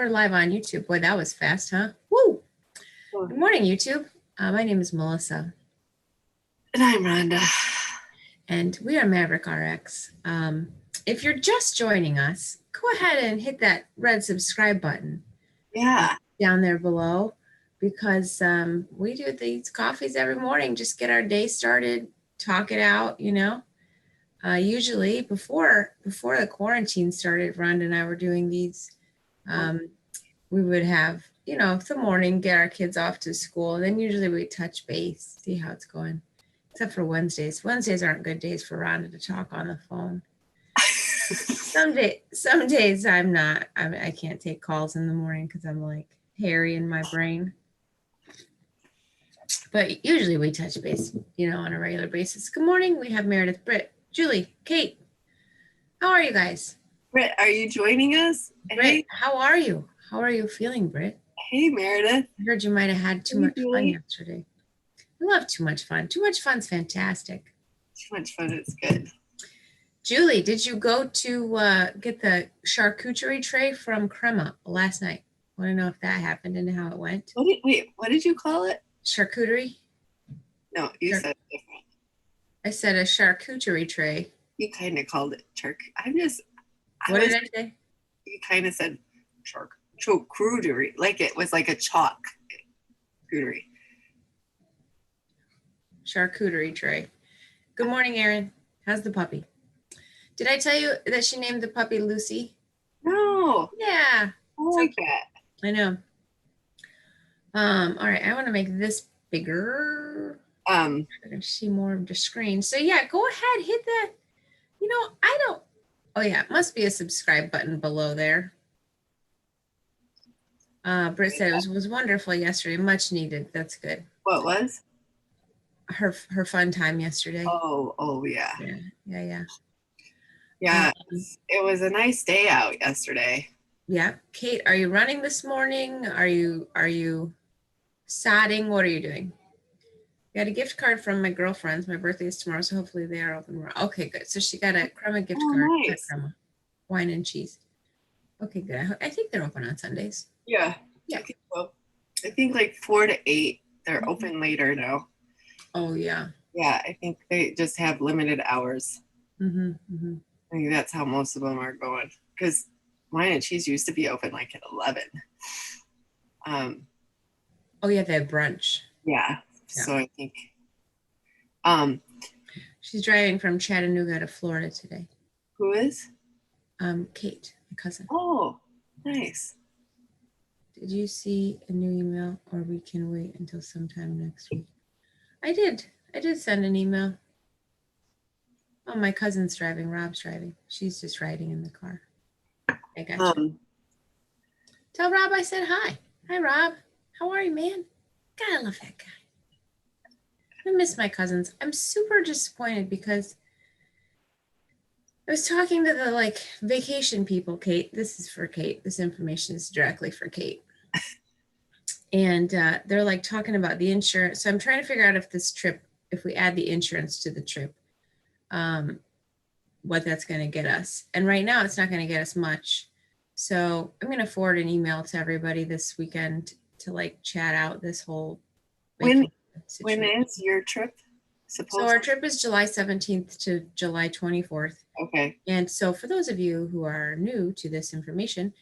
we're live on YouTube. Boy, that was fast, huh? Woo! Good morning, YouTube. My name is Melissa. And I'm Rhonda. And we are MaverickRx. If you're just joining us, go ahead and hit that red subscribe button. Yeah. Down there below, because we do these coffees every morning, just get our day started, talk it out, you know. Usually before the quarantine started, Rhonda and I were doing these. We would have, you know, the morning, get our kids off to school, and then usually we touch base, see how it's going. Except for Wednesdays. Wednesdays aren't good days for Rhonda to talk on the phone. Some days I'm not. I can't take calls in the morning because I'm like hairy in my brain. But usually we touch base, you know, on a regular basis. Good morning. We have Meredith, Britt, Julie, Kate. How are you guys? Britt, are you joining us? Britt, hey. How are you? How are you feeling, Britt? Hey, Meredith. I heard you might have had too much fun yesterday. I love too much fun. Too much fun's fantastic. Too much fun is good. Julie, did you go to get the charcuterie tray from Crema last night? I want to know if that happened and how it went. What did you call it? Charcuterie? No, you said different. I said a charcuterie tray. You kind of called it What did I say? You kind of said charcuterie, like it was like a chalk charcuterie. Charcuterie tray. Good morning, Erin. How's the puppy? Did I tell you that she named the puppy Lucy? No. Yeah. I like that. I know. All right, I want to make this bigger. I can see more of the screen. So yeah, go ahead, hit that. You know, oh yeah, it must be a subscribe button below there. Britt said it was wonderful yesterday, much needed. That's good. What was? Her fun time yesterday. Oh yeah. Yeah, it was a nice day out yesterday. Yeah. Kate, are you running this morning? Are you sodding? What are you doing? Got a gift card from my girlfriends. My birthday is tomorrow, so hopefully they are open. Okay, good. So she got a Crema gift card. Nice. Crema, wine and cheese. Okay, good. I think they're open on Sundays. Yeah. I think like 4 to 8. They're open later now. Oh yeah. Yeah, I think they just have limited hours. I think that's how most of them are going, because wine and cheese used to be open like at 11. Oh yeah, they have brunch. Yeah. So I think she's driving from Chattanooga to Florida today. Who is? Kate, my cousin. Oh, nice. Did you see a new email, or we can wait until sometime next week? I did send an email. Oh, my cousin's driving. Rob's driving. She's just riding in the car. I got you. Tell Rob I said hi. Hi, Rob. How are you, man? God, I love that guy. I miss my cousins. I'm super disappointed because I was talking to the vacation people. Kate, this is for Kate. This information is directly for Kate. And they're like talking about the insurance. So I'm trying to figure out if this trip, if we add the insurance to the trip, what that's going to get us. And right now it's not going to get us much. So I'm going to forward an email to everybody this weekend to chat out this whole When is your trip supposed So our trip is July 17th to July 24th. Okay. And so for those of you who are new to this information,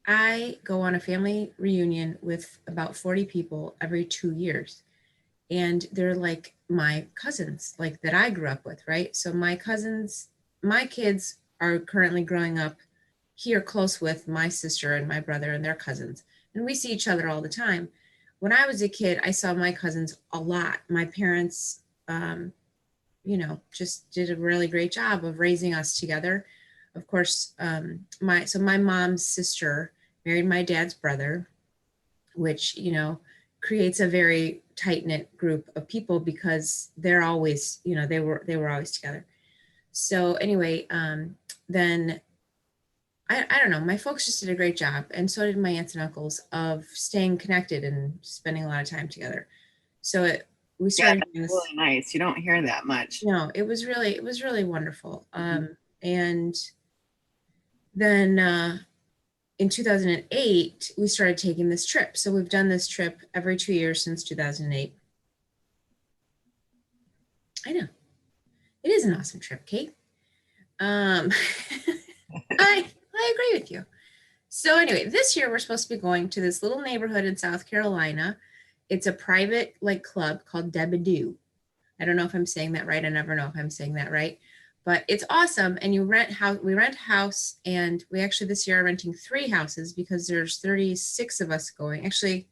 I go on a family reunion with about 40 people every 2 years. And they're like my cousins, like that I grew up with, right? So my cousins, my kids are currently growing up here close with my sister and my brother and their cousins. And we see each other all the time. When I was a kid, I saw my cousins a lot. My parents, just did a really great job of raising us together. Of course, my mom's sister married my dad's brother, which, creates a very tight-knit group of people because they're always, they were always together. So anyway, then I don't know, my folks just did a great job, and so did my aunts and uncles, of staying connected and spending a lot of time together. So we started doing this. Really nice. You don't hear that much. No, it was really wonderful. And then in 2008, we started taking this trip. So we've done this trip every 2 years since 2008. I know. It is an awesome trip, Kate. I agree with you. So anyway, this year we're supposed to be going to this little neighborhood in South Carolina. It's a private like club called Debadoo. I don't know if I'm saying that right. I never know if I'm saying that right, but it's awesome. And you rent house. We rent a house, and we actually this year are renting 3 houses because there's 36 of us going. Actually,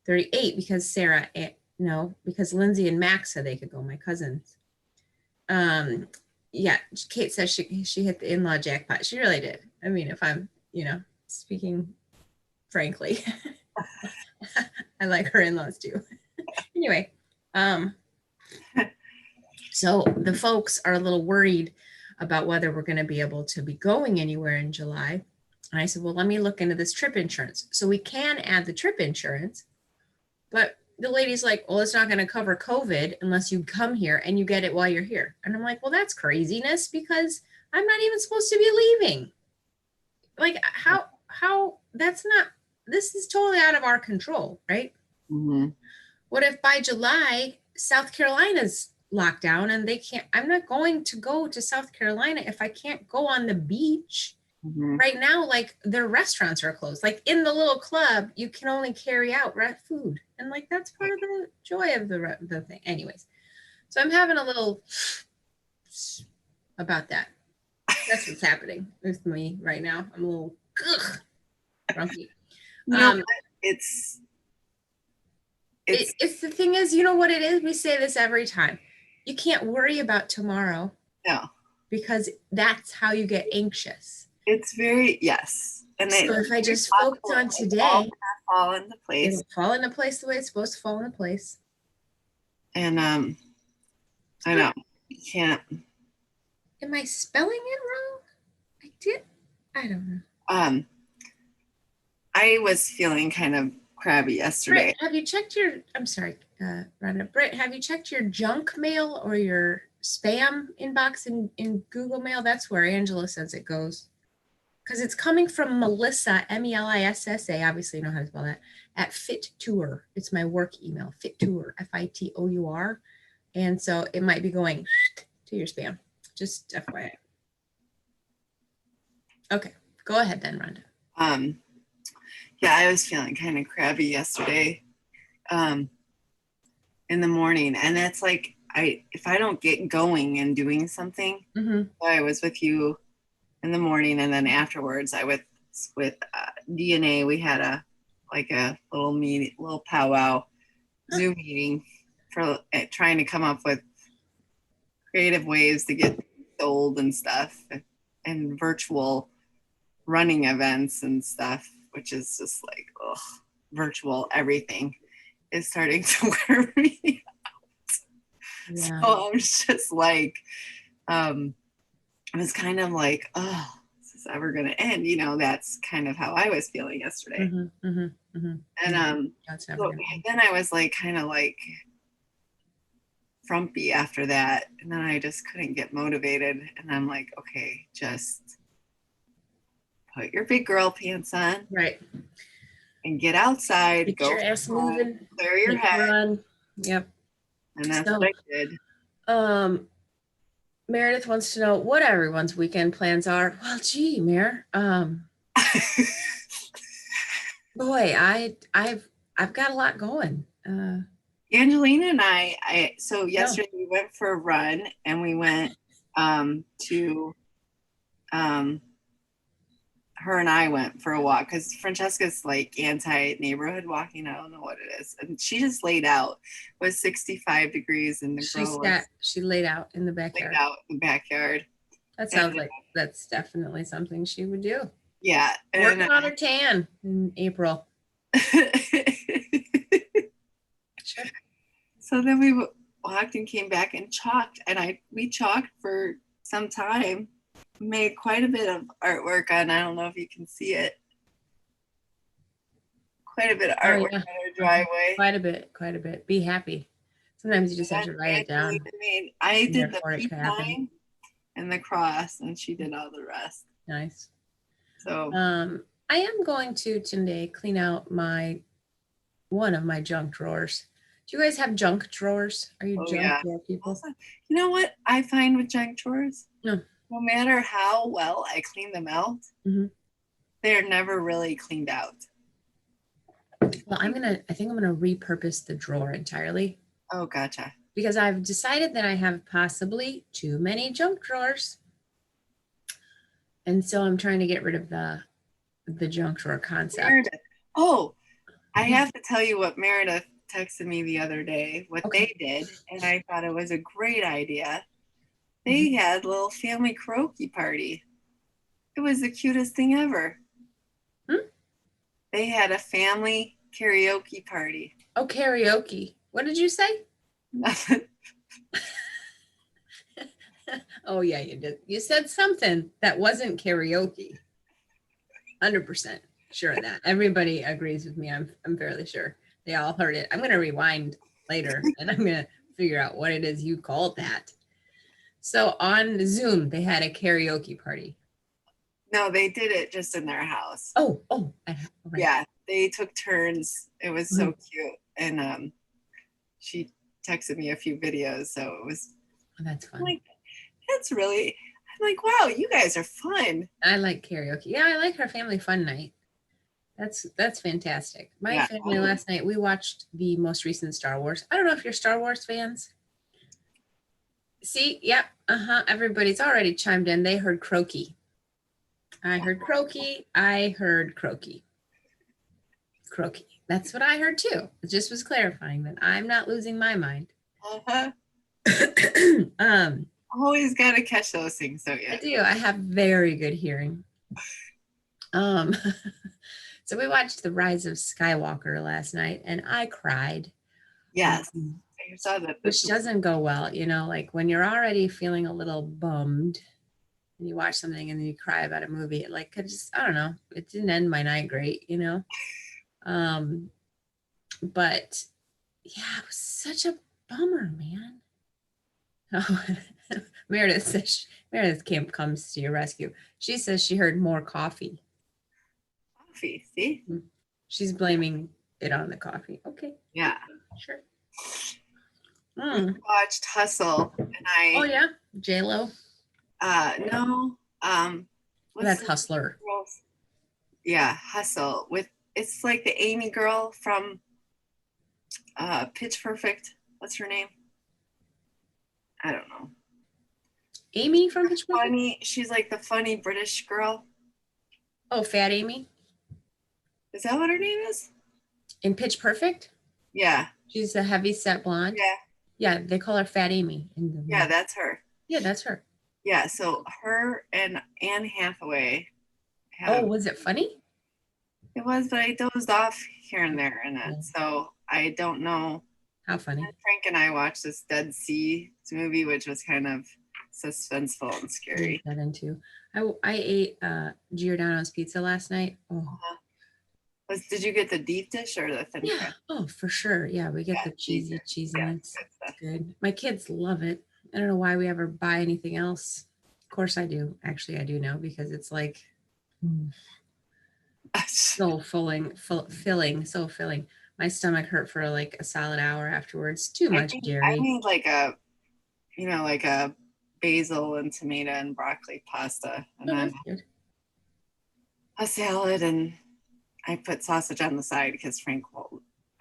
38 because Sarah. No, because Lindsay and Max said they could go. My cousins. Yeah, Kate says she hit the in-law jackpot. She really did. I mean, if I'm speaking frankly, I like her in-laws too. Anyway, so the folks are a little worried about whether we're going to be able to be going anywhere in July. And I said, well, let me look into this trip insurance. So we can add the trip insurance, but the lady's like, well, it's not going to cover COVID unless you come here and you get it while you're here. And I'm like, well, that's craziness because I'm not even supposed to be leaving. Like how that's not, this is totally out of our control, right? Mm-hmm. What if by July, South Carolina's locked down and they can't, I'm not going to go to South Carolina if I can't go on the beach. Mm-hmm. Right now, like their restaurants are closed. Like in the little club, you can only carry out food. And like, that's part of the joy of the thing. Anyways, so I'm having a little about that. That's what's happening with me right now. I'm a little grumpy. It's the thing is, you know what it is? We say this every time. You can't worry about tomorrow. No. Because that's how you get anxious. It's very, yes. And so if I just focus on today, fall into place. It'll fall into place the way it's supposed to fall into place. And I know. You can't. Am I spelling it wrong? I did. I don't know. I was feeling kind of crabby yesterday. Britt, have you checked your, I'm sorry, Rhonda. Britt, have you checked your junk mail or your spam inbox in Google Mail? That's where Angela says it goes. Because it's coming from Melissa, Melissa, obviously you know how to spell that, at Fit Tour. It's my work email, Fit Tour, FITOUR. And so it might be going to your spam. Just FYI. Okay, go ahead then, Rhonda. Yeah, I was feeling kind of crabby yesterday in the morning. And it's like, if I don't get going and doing something, I was with you in the morning, and then afterwards I was with DNA. We had a little meeting, little powwow Zoom meeting for trying to come up with creative ways to get sold and stuff, and virtual running events and stuff, which is just like, ugh, virtual everything is starting to wear me out. Yeah. So I was just like, I was kind of like, oh, is this ever going to end? That's kind of how I was feeling yesterday. And so then I was like, kind of like frumpy after that. And then I just couldn't get motivated. And I'm like, okay, just put your big girl pants on. Right. And get outside. Get go your ass moving. Clear your head. Run. Yep. And that's what I did. Meredith wants to know what everyone's weekend plans are. Well, gee, Mayor. Boy, I've got a lot going. Angelina and I so yesterday we went for a run, and we went to her and I went for a walk because Francesca's like anti-neighborhood walking. I don't know what it is. And she just laid out. It was 65 degrees and she laid out in the backyard. That sounds like that's definitely something she would do. Yeah. Working on her tan in April. Sure. So then we walked and came back and chalked, and we chalked for some time. Made quite a bit of artwork on, I don't know if you can see it. Quite a bit of artwork on our driveway. Quite a bit. Be happy. Sometimes you just have to write it down. I did the P sign and the cross, and she did all the rest. Nice. So I am going to today clean out one of my junk drawers. Do you guys have junk drawers? Are you junk drawer people? Also, you know what I find with junk drawers? No. No matter how well I clean them out, they're never really cleaned out. Well, I think I'm gonna repurpose the drawer entirely. Oh, gotcha. Because I've decided that I have possibly too many junk drawers. And so I'm trying to get rid of the junk drawer concept. Meredith. Oh, I have to tell you what Meredith texted me the other day, what they did, and I thought it was a great idea. They had a little family karaoke party. It was the cutest thing ever. They had a family karaoke party. Oh, karaoke. What did you say? Nothing. Oh, yeah, you did. You said something that wasn't karaoke. 100% sure of that. Everybody agrees with me. I'm fairly sure. They all heard it. I'm going to rewind later and I'm going to figure out what it is you called that. So on Zoom, they had a karaoke party. No, they did it just in their house. Oh, right. Yeah, they took turns. It was so cute. And she texted me a few videos, so it was. Oh, that's fun. Like, that's really. I'm like, wow, you guys are fun. I like karaoke. Yeah, I like our family fun night. That's fantastic. My family last night, we watched the most recent Star Wars. I don't know if you're Star Wars fans. See, yep, everybody's already chimed in. They heard croaky. I heard croaky. I heard croaky. Croaky. That's what I heard too. It just was clarifying that I'm not losing my mind. Always got to catch those things. So yeah, I do. I have very good hearing. So we watched The Rise of Skywalker last night, and I cried. Yes, I saw that. Which doesn't go well, you know, like when you're already feeling a little bummed, and you watch something and then you cry about a movie. Like, I don't know. It didn't end my night great, you know. But yeah, it was such a bummer, man. Oh, Meredith comes to your rescue. She says she heard more coffee. Coffee, see? She's blaming it on the coffee. Okay. Yeah. Sure. We watched Hustle, and I. Oh yeah, J-Lo. No. That's Hustler. Yeah, Hustle it's like the Amy girl from Pitch Perfect. What's her name? I don't know. Amy from Pitch Perfect? Funny. She's like the funny British girl. Oh, Fat Amy? Is that what her name is? In Pitch Perfect? Yeah. She's a heavy set blonde. Yeah. Yeah, they call her Fat Amy. Yeah, that's her. Yeah, that's her. Yeah, so her and Anne Hathaway. Was it funny? It was, but I dozed off here and there in it. So I don't know. How funny. Frank and I watched this Dead Sea movie, which was kind of suspenseful and scary. That into. I ate Giordano's pizza last night. Oh. Did you get the deep dish or the thin? Yeah. Oh, for sure. Yeah, we get the cheesiness. Yeah, it's good. My kids love it. I don't know why we ever buy anything else. Of course I do. Actually, I do know because it's like so filling. So filling. My stomach hurt for like a solid hour afterwards. Too much dairy. I made like a basil and tomato and broccoli pasta, and then a salad, and I put sausage on the side because Frank,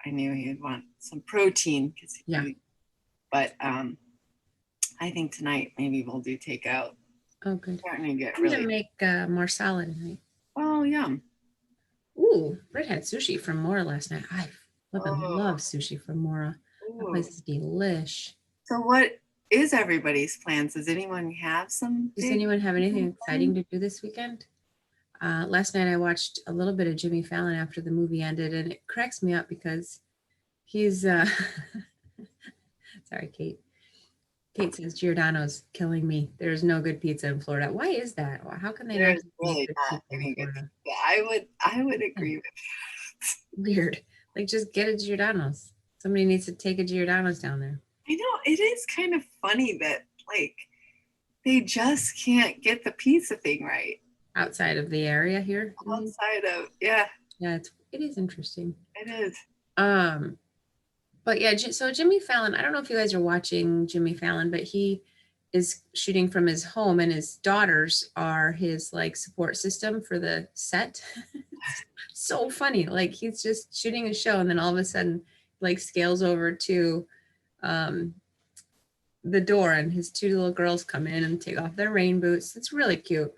I knew he'd want some protein. But I think tonight maybe we'll do takeout. Oh, good. Starting to get I'm gonna make more salad tonight. Oh, yum. Ooh, Britt had sushi from Mora last night. I love sushi from Mora. That place is delish. So what is everybody's plans? Does anyone have some? Does anyone have anything exciting to do this weekend? Last night I watched a little bit of Jimmy Fallon after the movie ended, and it cracks me up because he's sorry, Kate. Kate says Giordano's killing me. There's no good pizza in Florida. Why is that? How can they not make good pizza in Florida? I would agree with that. Weird. Like, just get a Giordano's. Somebody needs to take a Giordano's down there. I know, it is kind of funny that like they just can't get the pizza thing right. outside of the area here. Outside of, yeah. Yeah, it is interesting. It is. But yeah, so Jimmy Fallon, I don't know if you guys are watching Jimmy Fallon, but he is shooting from his home and his daughters are his like support system for the set. So funny. Like he's just shooting a show and then all of a sudden like scales over to the door and his two little girls come in and take off their rain boots. It's really cute.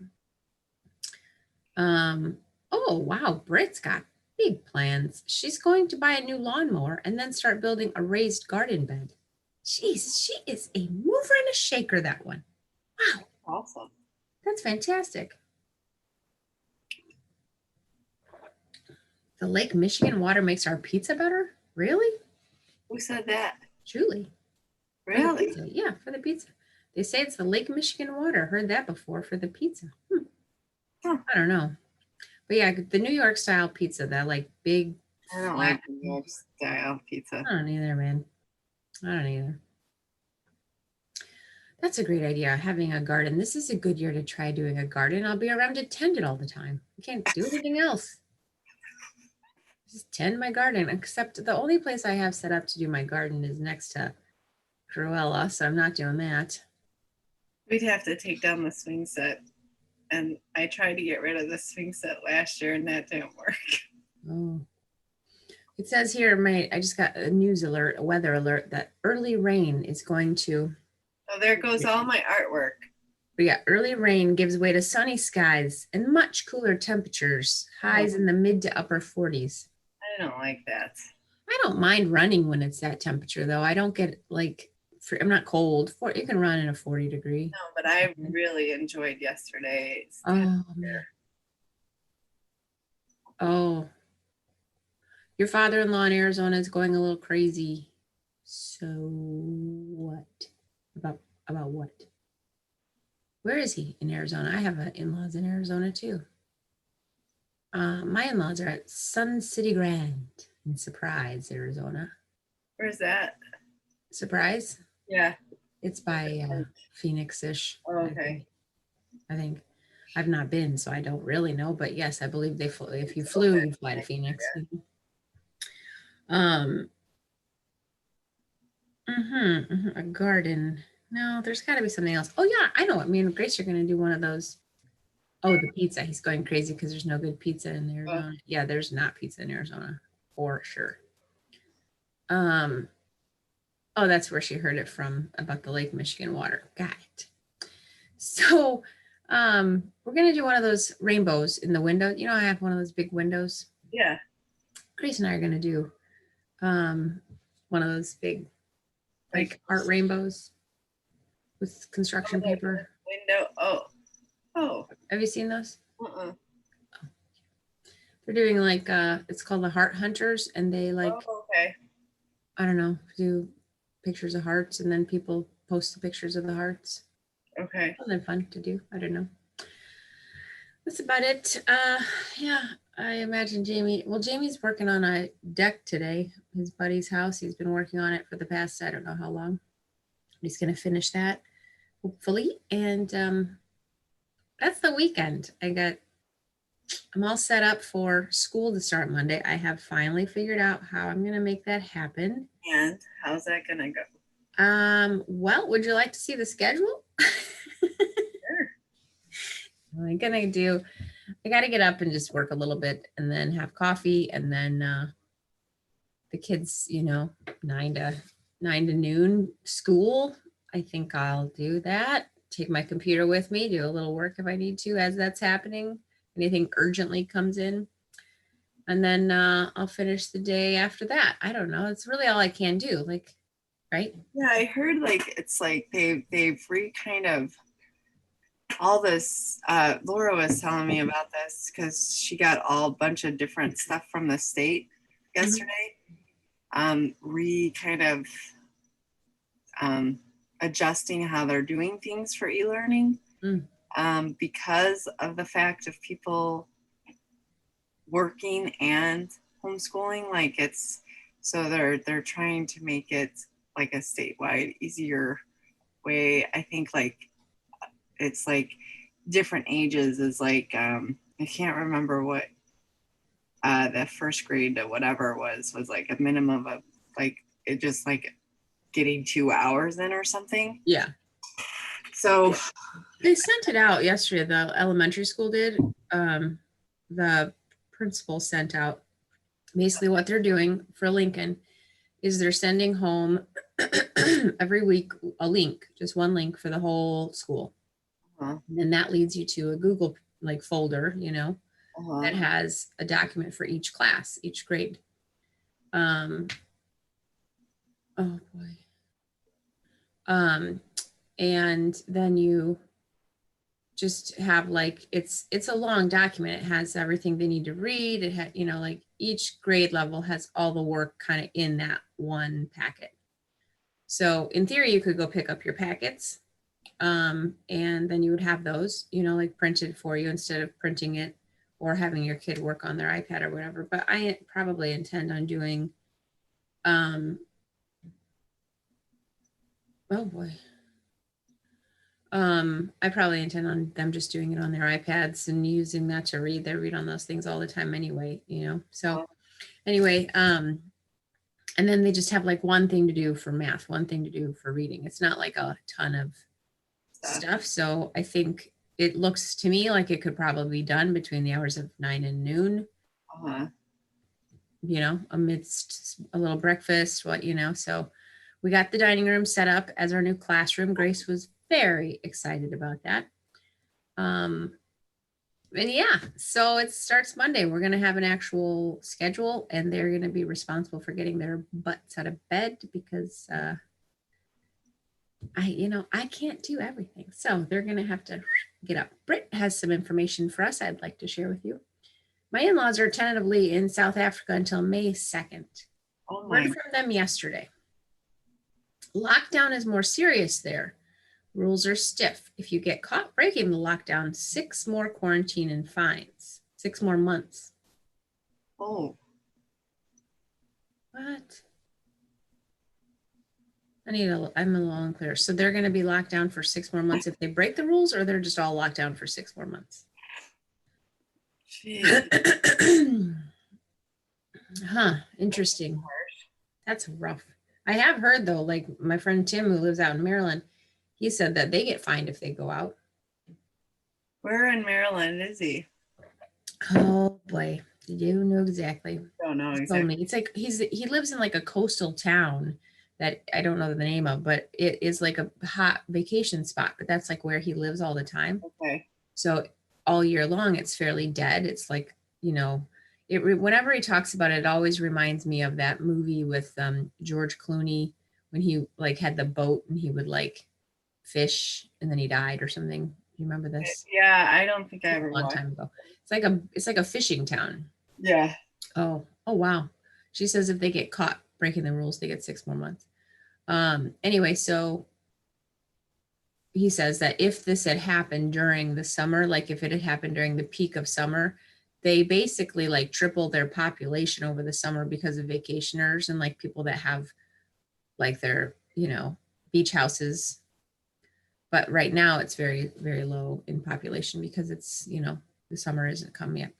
Oh wow, Britt's got big plans. She's going to buy a new lawnmower and then start building a raised garden bed. Jeez, she is a mover and a shaker, that one. Wow. Awesome. That's fantastic. The Lake Michigan water makes our pizza better? Really? Who said that? Julie. Really? For yeah, for the pizza. They say it's the Lake Michigan water. Heard that before for the pizza. Huh. I don't know. But yeah, the New York style pizza, that like big. I don't like New York style pizza. I don't either, man. I don't either. That's a great idea, having a garden. This is a good year to try doing a garden. I'll be around to tend it all the time. I can't do anything else. Just tend my garden, except the only place I have set up to do my garden is next to Cruella, so I'm not doing that. We'd have to take down the swing set. And I tried to get rid of the swing set last year and that didn't work. Oh. It says here, I just got a news alert, a weather alert, that early rain is going to. Oh, there goes all my artwork. But yeah, early rain gives way to sunny skies and much cooler temperatures, highs in the mid to upper 40s. I don't like that. I don't mind running when it's that temperature, though. I don't get like, I'm not cold. You can run in a 40 degree. No, but I really enjoyed yesterday. Oh, man. Oh. Your father-in-law in Arizona is going a little crazy. So what? About what? Where is he in Arizona? I have in-laws in Arizona too. My in-laws are at Sun City Grand in Surprise, Arizona. Where's that? Surprise? Yeah. It's by Phoenix-ish. Oh, okay. I think. I've not been, so I don't really know. But yes, I believe they flew. If you flew, you fly to Phoenix. Yeah. A garden. No, there's got to be something else. Oh yeah, I know what. Me and Grace are going to do one of those. Oh, the pizza. He's going crazy because there's no good pizza in Arizona. Oh. Yeah, there's not pizza in Arizona for sure. Oh, that's where she heard it from about the Lake Michigan water. Got it. So, we're going to do one of those rainbows in the window. You know, I have one of those big windows. Yeah. Grace and I are going to do one of those big like art rainbows with construction paper. Window. Oh. Have you seen those? Oh. They're doing like it's called the Heart Hunters, and they like okay. I don't know, do pictures of hearts, and then people post the pictures of the hearts. Okay. Well, they're fun to do. I don't know. That's about it. Yeah, I imagine Jamie's working on a deck today, his buddy's house. He's been working on it for the past, I don't know how long. He's going to finish that, hopefully. And that's the weekend. I'm all set up for school to start Monday. I have finally figured out how I'm going to make that happen. And how's that going to go? Well, would you like to see the schedule? Sure. I got to get up and just work a little bit and then have coffee. And then the kids, 9 to noon school. I think I'll do that. Take my computer with me, do a little work if I need to as that's happening. Anything urgently comes in. And then I'll finish the day after that. I don't know. It's really all I can do. Like, right? Yeah, I heard it's like they've kind of all this. Laura was telling me about this because she got a bunch of different stuff from the state yesterday. Kind of adjusting how they're doing things for e-learning. Because of the fact of people working and homeschooling, like so they're trying to make it like a statewide easier way. I think like it's like different ages is like, I can't remember what the first grade to whatever was like a minimum of like, it just like getting 2 hours in or something. Yeah. So they sent it out yesterday. The elementary school did. The principal sent out basically what they're doing for Lincoln is they're sending home every week a link, just one link for the whole school. And then that leads you to a Google like folder, you know, that has a document for each class, each grade. Oh boy. And then you just have like it's a long document. It has everything they need to read. It had, you know, like each grade level has all the work kind of in that one packet. So in theory, you could go pick up your packets, and then you would have those, you know, like printed for you instead of printing it or having your kid work on their iPad or whatever. But I probably intend on doing, oh boy. I probably intend on them just doing it on their iPads and using that to read. They read on those things all the time anyway, you know? So anyway, and then they just have like one thing to do for math, one thing to do for reading. It's not like a ton of stuff. So I think it looks to me like it could probably be done between the hours of 9 and noon, you know, amidst a little breakfast, what, you know, so we got the dining room set up as our new classroom. Grace was very excited about that. And yeah, so it starts Monday. We're going to have an actual schedule and they're going to be responsible for getting their butts out of bed because I can't do everything. So they're going to have to get up. Britt has some information for us I'd like to share with you. My in-laws are tentatively in South Africa until May 2nd. Word from them yesterday. Lockdown is more serious there. Rules are stiff. If you get caught breaking the lockdown, 6 more quarantine and fines. 6 more months. Oh. What? I'm a little unclear. So they're going to be locked down for 6 more months if they break the rules, or they're just all locked down for 6 more months? Huh. Interesting. That's rough. I have heard though, like my friend Tim, who lives out in Maryland, he said that they get fined if they go out. Where in Maryland is he? Oh boy, you know exactly. Don't know exactly. It's like he lives in like a coastal town that I don't know the name of, but it is like a hot vacation spot. But that's like where he lives all the time. Okay. So all year long, it's fairly dead. It's like, you know, whenever he talks about it, it always reminds me of that movie with George Clooney when he like had the boat and he would like fish and then he died or something. Do you remember this? Yeah, I don't think I ever watched. A long time ago. It's like a fishing town. Yeah. Oh wow. She says if they get caught breaking the rules, they get 6 more months. Anyway, so he says that if this had happened during the summer, like if it had happened during the peak of summer, they basically like triple their population over the summer because of vacationers and like people that have like their, you know, beach houses. But right now it's very, very low in population because it's, you know, the summer isn't come yet.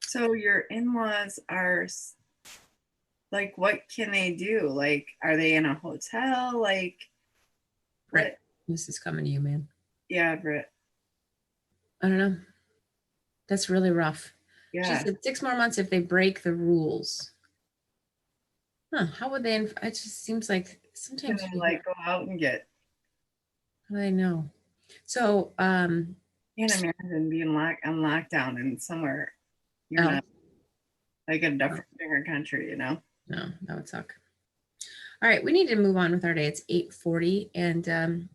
So your in-laws are like, what can they do? Like, are they in a hotel? Like, Britt, this is coming to you, man. Yeah, Britt. I don't know. That's really rough. Yeah. She said 6 more months if they break the rules. Huh? How would they? It just seems like sometimes you like go out and get. I know. So, can't imagine being on lockdown in somewhere you're not like a different country, you know. No, that would suck. All right, we need to move on with our day. It's 8:40, and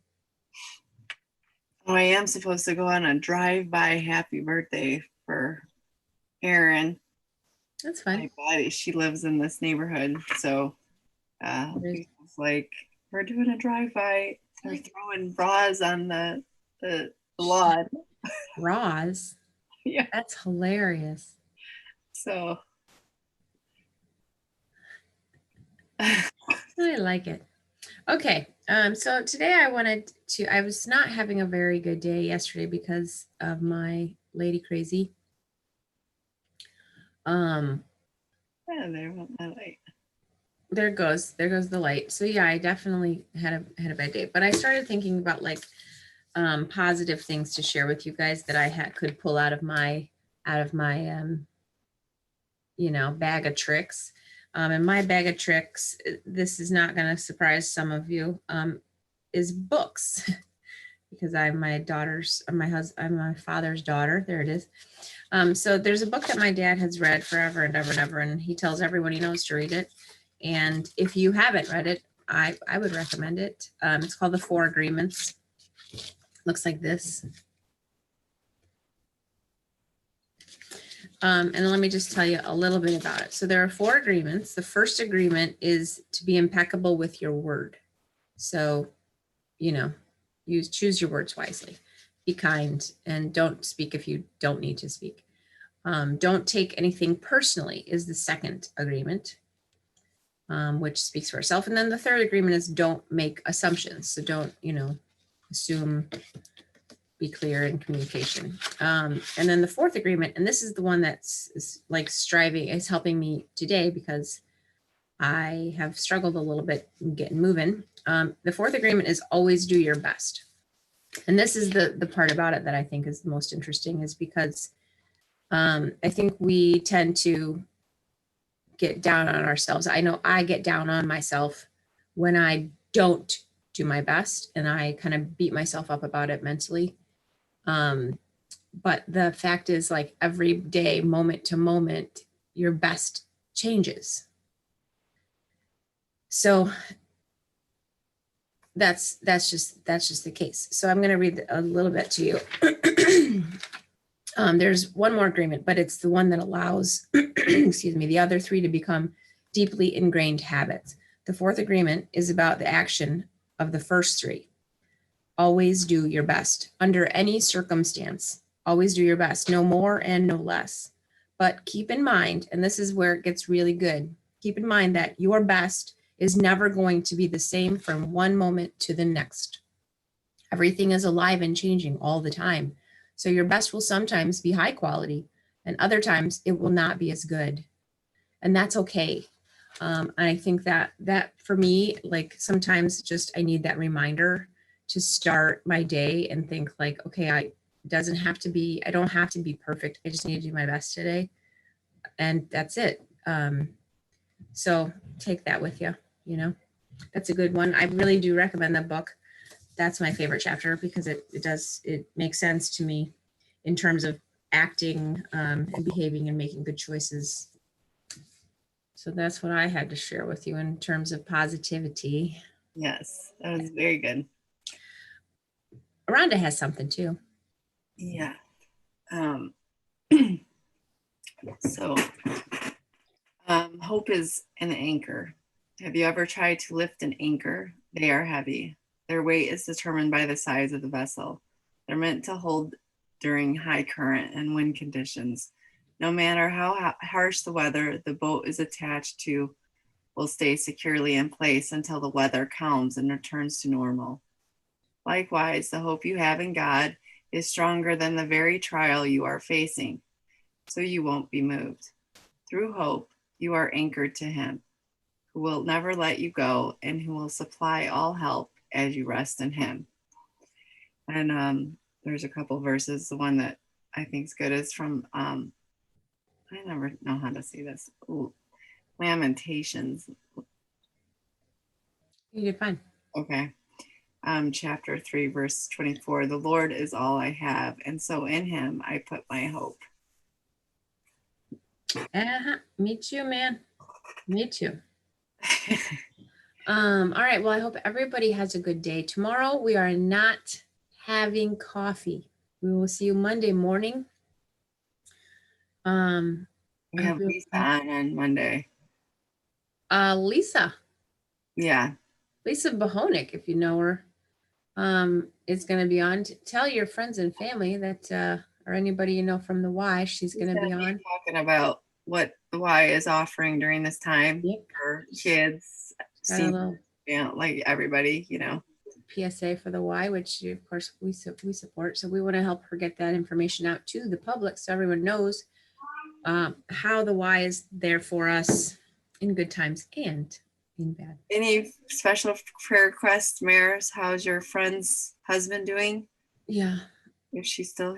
I am supposed to go on a drive-by happy birthday for Erin. That's fine. My buddy, she lives in this neighborhood, so it's like we're doing a drive-by. They're throwing bras on the lawn. Bras? Yeah, that's hilarious. So I like it. Okay. So today I was not having a very good day yesterday because of my lady crazy. Yeah, there went my light. There goes the light. So yeah, I definitely had a bad day, but I started thinking about like positive things to share with you guys that I could pull out of my bag of tricks. And my bag of tricks, this is not going to surprise some of you, is books. Because I'm my father's daughter. There it is. So there's a book that my dad has read forever and ever and ever, and he tells everyone he knows to read it. And if you haven't read it, I would recommend it. It's called The Four Agreements. Looks like this. And let me just tell you a little bit about it. So there are four agreements. The first agreement is to be impeccable with your word. So, choose your words wisely. Be kind and don't speak if you don't need to speak. Don't take anything personally is the second agreement, which speaks for itself. And then the third agreement is don't make assumptions. So don't, assume, be clear in communication. And then the fourth agreement, and this is the one is helping me today because I have struggled a little bit in getting moving. The fourth agreement is always do your best. And this is the part about it that I think is the most interesting, is because I think we tend to get down on ourselves. I know I get down on myself when I don't do my best, and I kind of beat myself up about it mentally. But the fact is, like, every day, moment to moment, your best changes. So that's just the case. So I'm going to read a little bit to you. There's one more agreement, but it's the one that allows, excuse me, the other three to become deeply ingrained habits. The fourth agreement is about the action of the first three. Always do your best under any circumstance. Always do your best, no more and no less. But keep in mind, and this is where it gets really good, keep in mind that your best is never going to be the same from one moment to the next. Everything is alive and changing all the time. So your best will sometimes be high quality, and other times it will not be as good. And that's okay. I think that for me, like, sometimes just I need that reminder to start my day and think like, okay, I don't have to be perfect. I just need to do my best today. And that's it. So take that with you, that's a good one. I really do recommend that book. That's my favorite chapter because it makes sense to me in terms of acting and behaving and making good choices. So that's what I had to share with you in terms of positivity. Yes, that was very good. Rhonda has something too. Yeah. So hope is an anchor. Have you ever tried to lift an anchor? They are heavy. Their weight is determined by the size of the vessel. They're meant to hold during high current and wind conditions. No matter how harsh the weather the boat is attached to will stay securely in place until the weather calms and returns to normal. Likewise, the hope you have in God is stronger than the very trial you are facing, so you won't be moved. Through hope, you are anchored to Him, who will never let you go and who will supply all help as you rest in Him. And there's a couple verses. The one that I think is good is from, I never know how to say this. Ooh, Lamentations. You did fine. Okay. Chapter 3, verse 24. The Lord is all I have, and so in Him I put my hope. Me too, man. Me too. All right. Well, I hope everybody has a good day. Tomorrow we are not having coffee. We will see you Monday morning. We have Lisa on Monday. Lisa. Yeah. Lisa Bohonik, if you know her, is going to be on. Tell your friends and family that, or anybody you know from the Y, she's going to be on. Talking about what the Y is offering during this time for kids. Got a little Yeah, like everybody, you know. PSA for the Y, which of course we support. So we want to help her get that information out to the public so everyone knows how the Y is there for us in good times and in bad. Any special prayer requests, Maris? How's your friend's husband doing? Yeah. If she's still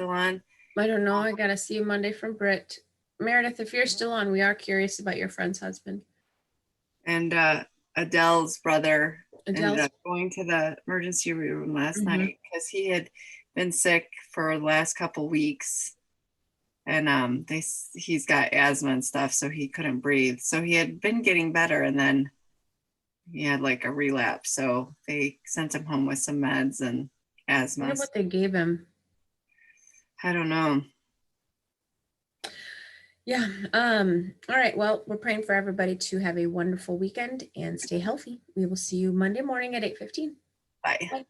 on. I don't know. I gotta see you Monday from Britt. Meredith, if you're still on, we are curious about your friend's husband. And Adele's brother ended Adele's. up going to the emergency room last night because he had been sick for the last couple weeks. And he's got asthma and stuff, so he couldn't breathe. So he had been getting better, and then he had like a relapse. So they sent him home with some meds and asthma. I wonder what they gave him. I don't know. Yeah. All right. Well, we're praying for everybody to have a wonderful weekend and stay healthy. We will see you Monday morning at 8:15. Bye.